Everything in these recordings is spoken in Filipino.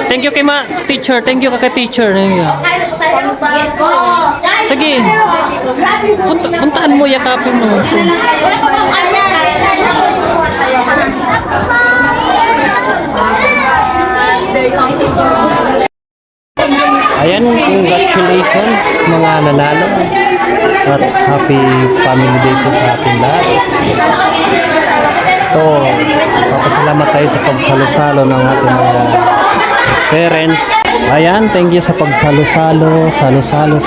Thank you kay teacher. Thank you kay teacher. Sige. Puntahan mo, yakapin mo. Ayan, congratulations mga nanalo. At happy family day po sa ating lahat. Ito, papasalamat tayo sa pagsalo-salo ng ating mga parents. Ayan, thank you sa pagsalo-salo, salo-salo.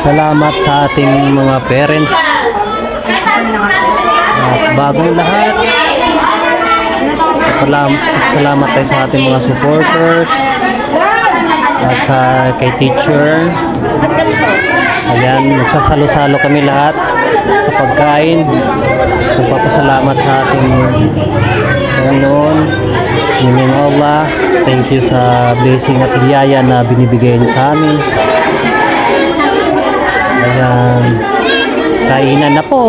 Salamat sa ating mga parents. At bagong lahat, salamat tayo sa ating mga supporters at sa kay teacher. Ayan, nagsasalo-salo kami lahat sa pagkain. Nagpapasalamat sa ating Panginoon. Ngayong Allah, thank you sa blessing at biyaya na binibigay niyo sa amin. Ayan, kainan na po.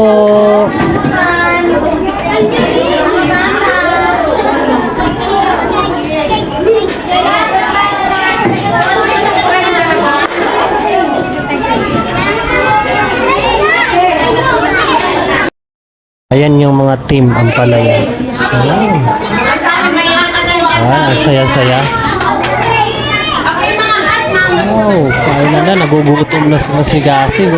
Ayan yung mga team Ampalaya. Ayan. Ayan, saya-saya. Oh, kain na, nagugutom na si Gasi, no?